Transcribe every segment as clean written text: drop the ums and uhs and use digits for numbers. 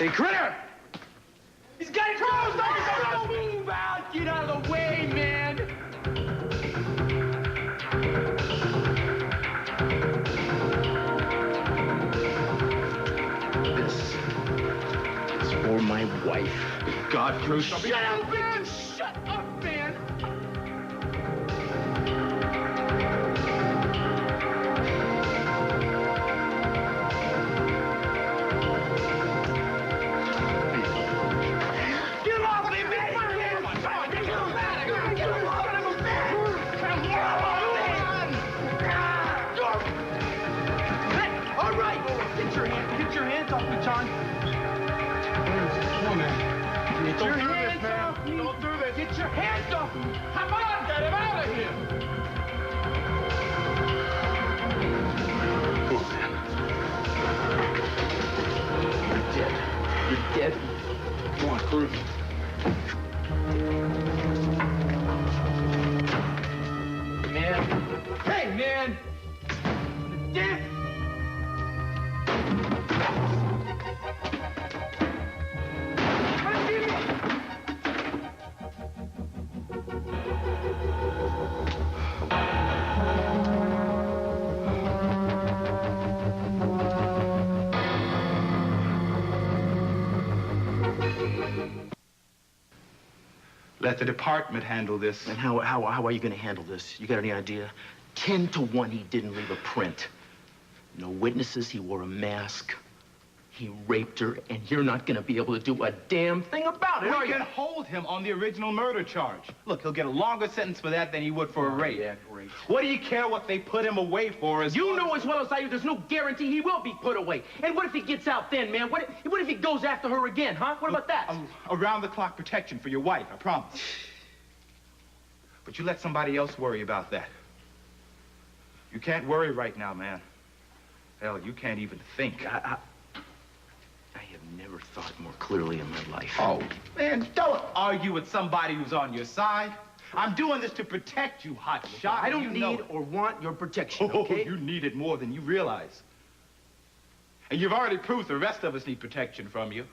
Hey, critter! He's got it! Cruz! Don't move out! Get out of the way, man! This is for my wife. God, Cruz, shut up, man! Shut up, man! Get your hands off me, John. Come on, man. Get your hands off me. Don't do this. Get your hands off me. Come on, get him out of here. Oh, man. You're dead. You're dead. Come on, Cruz. Man. Hey, man. Damn. Let the department handle this. And how are you going to handle this? You got any idea? 10 to 1, he didn't leave a print. No witnesses, he wore a mask. He raped her, and you're not going to be able to do a damn thing about it, are We you? can hold him on the original murder charge. Look, he'll get a longer sentence for that than he would for a rape. Yeah, great. What do you care what they put him away for? You know as well as I do, there's no guarantee he will be put away. And what if he gets out then, man? What if he goes after her again, huh? What about that? Around-the-clock protection for your wife, I promise. But you let somebody else worry about that. You can't worry right now, man. Hell, you can't even think. I have never thought more clearly in my life. Oh, man, don't argue with somebody who's on your side. I'm doing this to protect you, hot shot. I don't need or want your protection, okay? You need it more than you realize. And you've already proved the rest of us need protection from you.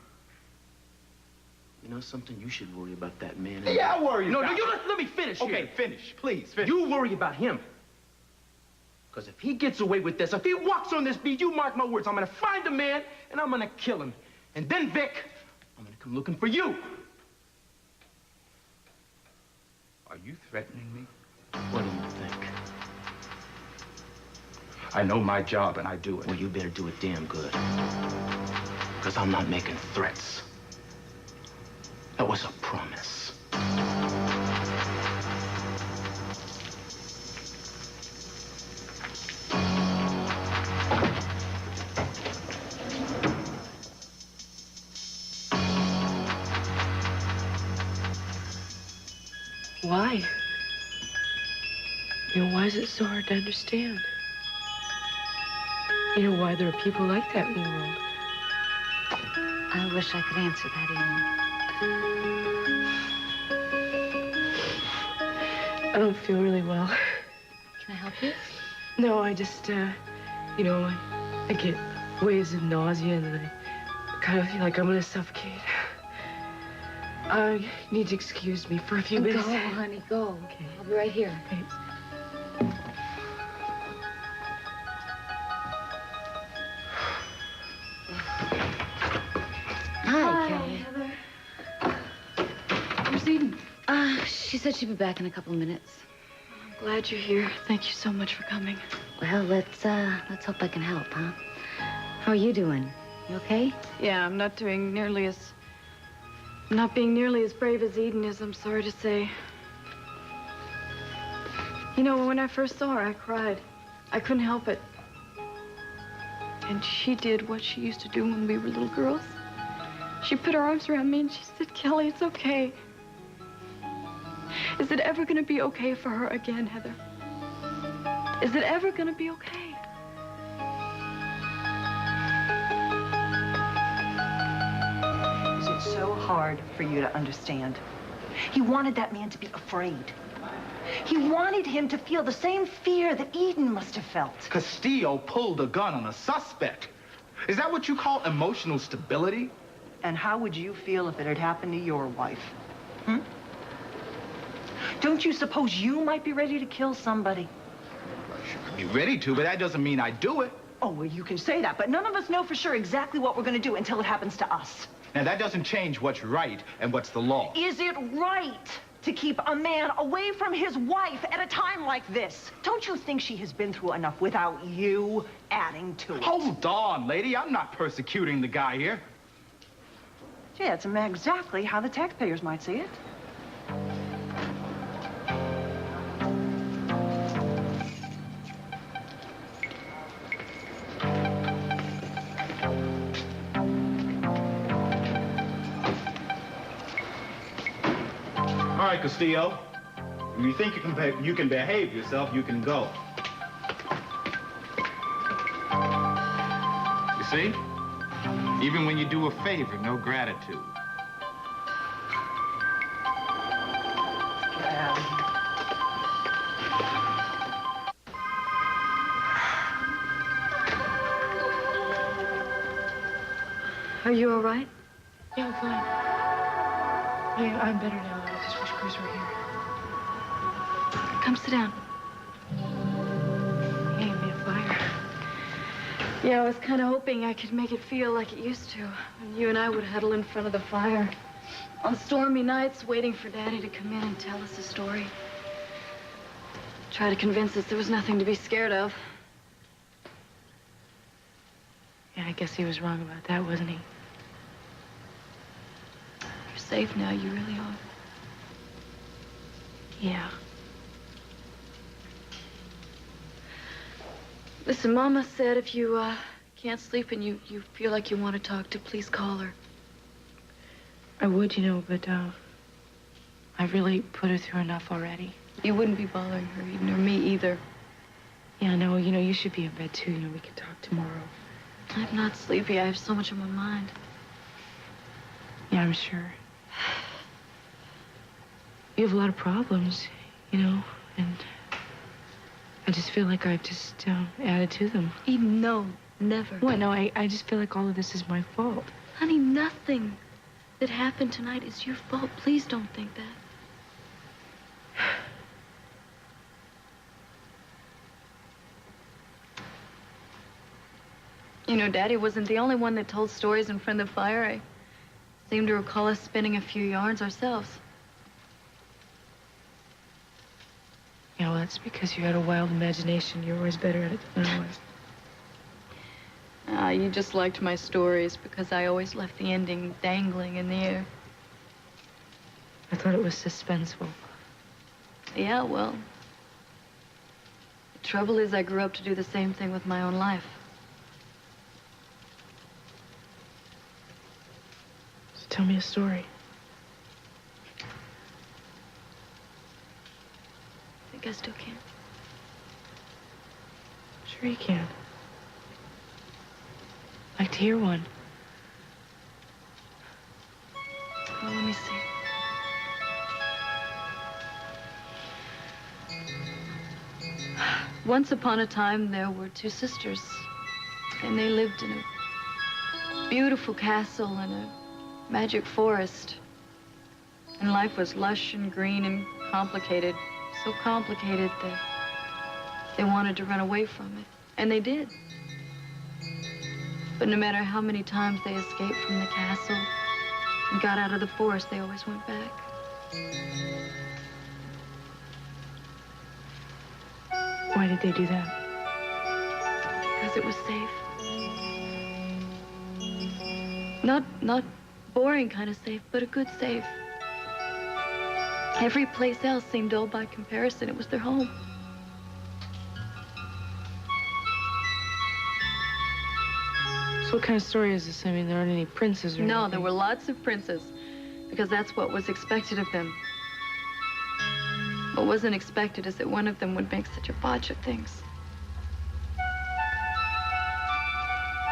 You know something? You should worry about that man. Yeah, I worry about... No, you let me finish Okay, here. finish, please, finish. You worry about him. Because if he gets away with this, if he walks on this beat, you mark my words, I'm going to find the man, and I'm going to kill him. And then, Vic, I'm going to come looking for you. Are you threatening me? What do you think? I know my job, and I do it. Well, you better do it damn good. Because I'm not making threats. That was a promise. Why? You know, why is it so hard to understand? You know, why there are people like that in the world? I wish I could answer that, I don't feel really well. Can I help you? No, I just, you know, I get waves of nausea and then I kind of feel like I'm gonna suffocate. You need to excuse me for a few minutes. Go, honey, go. Okay. I'll be right here. Thanks. Hi, Kelly. Heather. Where's Eden? She said she'd be back in a couple of minutes. I'm glad you're here. Thank you so much for coming. Well, let's hope I can help, huh? How are you doing? You okay? Yeah, I'm not being nearly as brave as Eden is, I'm sorry to say. You know, when I first saw her, I cried. I couldn't help it. And she did what she used to do when we were little girls. She put her arms around me and she said, Kelly, it's okay. Is it ever gonna be okay for her again, Heather? Is it ever gonna be okay? Is it so hard for you to understand? He wanted that man to be afraid. He wanted him to feel the same fear that Eden must have felt. Castillo pulled a gun on a suspect. Is that what you call emotional stability? And how would you feel if it had happened to your wife? Hmm? Don't you suppose you might be ready to kill somebody? I'd be ready to, but that doesn't mean I do it. Oh, well, you can say that, but none of us know for sure exactly what we're going to do until it happens to us. Now, that doesn't change what's right and what's the law. Is it right to keep a man away from his wife at a time like this? Don't you think she has been through enough without you adding to it? Hold on, lady. I'm not persecuting the guy here. Yeah, it's exactly how the taxpayers might see it. All right, Castillo. If you think you can behave yourself, you can go. You see? Even when you do a favor, no gratitude. Are you all right? Yeah, I'm fine. I'm better now. I just wish Cruz were here. Come sit down. He gave me a fire. Yeah, I was kind of hoping I could make it feel like it used to. And you and I would huddle in front of the fire on stormy nights, waiting for Daddy to come in and tell us a story. Try to convince us there was nothing to be scared of. Yeah, I guess he was wrong about that, wasn't he? You're safe now, you really are. Yeah. Listen, Mama said if you can't sleep and you feel like you want to talk to, please call her. I would, you know, but I've really put her through enough already. You wouldn't be bothering her, nor me either. Yeah, no, you know, you should be in bed too. You know, we can talk tomorrow. I'm not sleepy. I have so much on my mind. Yeah, I'm sure. You have a lot of problems, you know, and I just feel like I've just added to them. Eden, no, never. What? No, I just feel like all of this is my fault. Honey, nothing that happened tonight is your fault. Please don't think that. You know, Daddy wasn't the only one that told stories in front of the fire. I seem to recall us spinning a few yarns ourselves. Yeah, well, that's because you had a wild imagination. You're always better at it than I was. You just liked my stories because I always left the ending dangling in the air. I thought it was suspenseful. Yeah, well, the trouble is I grew up to do the same thing with my own life. So tell me a story. I think I still can. Sure you can. I'd like to hear one. Well, let me see. Once upon a time, there were two sisters, and they lived in a beautiful castle in a magic forest. And life was lush and green and complicated, so complicated that they wanted to run away from it, and they did. But no matter how many times they escaped from the castle and got out of the forest, they always went back. Why did they do that? Because it was safe. Not boring kind of safe, but a good safe. Every place else seemed dull by comparison. It was their home. So what kind of story is this? I mean, there aren't any princes or No, anything. there were lots of princes, because that's what was expected of them. What wasn't expected is that one of them would make such a botch of things.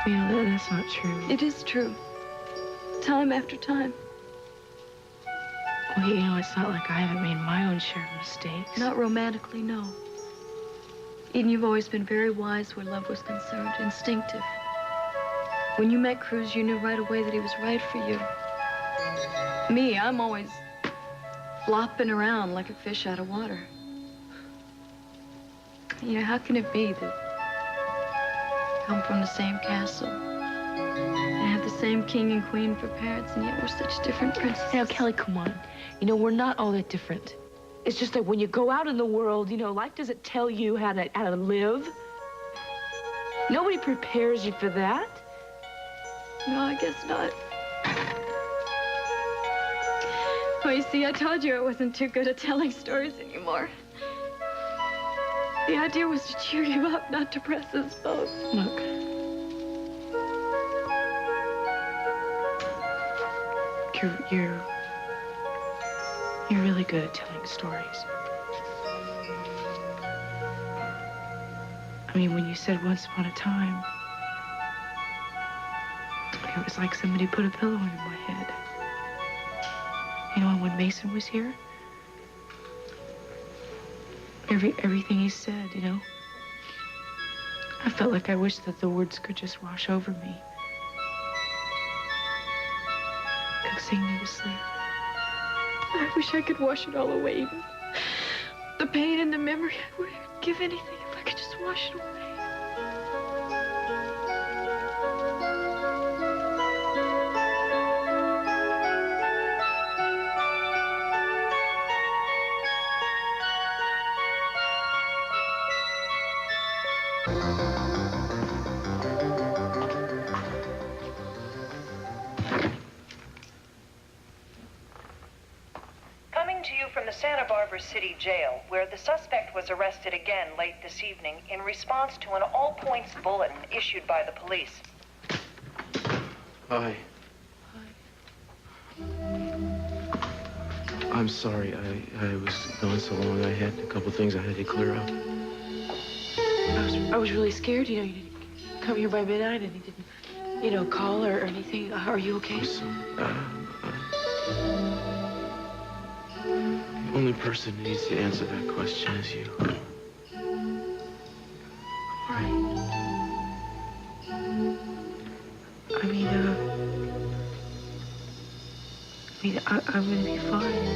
You know, that's not true. It is true. Time after time. Well, you know, it's not like I haven't made my own share of mistakes. Not romantically, no. Eden, you've always been very wise where love was concerned, instinctive. When you met Cruz, you knew right away that he was right for you. Me, I'm always flopping around like a fish out of water. You know, how can it be that we come from the same castle and have the same king and queen for parents, and yet we're such different princesses? Now, Kelly, come on. You know, we're not all that different. It's just that when you go out in the world, you know, life doesn't tell you how to live. Nobody prepares you for that. No, I guess not. Oh, you see, I told you I wasn't too good at telling stories anymore. The idea was to cheer you up, not to press us both. Look. You're really good at telling stories. I mean, when you said once upon a time, it was like somebody put a pillow under my head. You know, and when Mason was here, everything he said, you know, I felt like I wished that the words could just wash over me. Could sing me to sleep. I wish I could wash it all away, even the pain and the memory. I would give anything if I could just wash it away. Coming to you from the Santa Barbara City Jail, where the suspect was arrested again late this evening in response to an all-points bulletin issued by the police. Hi. I'm sorry. I was gone so long. I had a couple things I had to clear up. I was really scared, you know, you didn't come here by midnight and you didn't, you know, call or anything. Are you okay? I'm sorry. The only person who needs to answer that question is you. All right. I mean, I'm gonna be fine.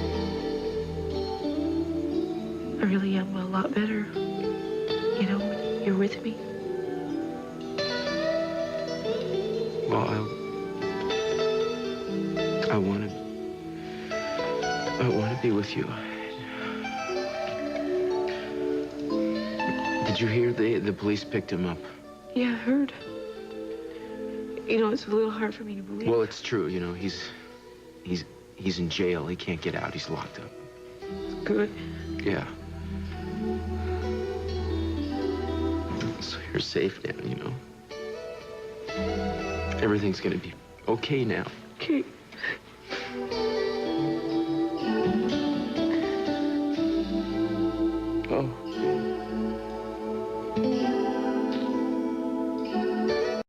I really am a lot better, you know, when you're with me. Well, I want to be with you. Did you hear the police picked him up? Yeah, I heard. You know, it's a little hard for me to believe. Well, it's true. You know, he's in jail. He can't get out. He's locked up. Good. Yeah. So you're safe now, you know. Everything's gonna be okay now. Okay.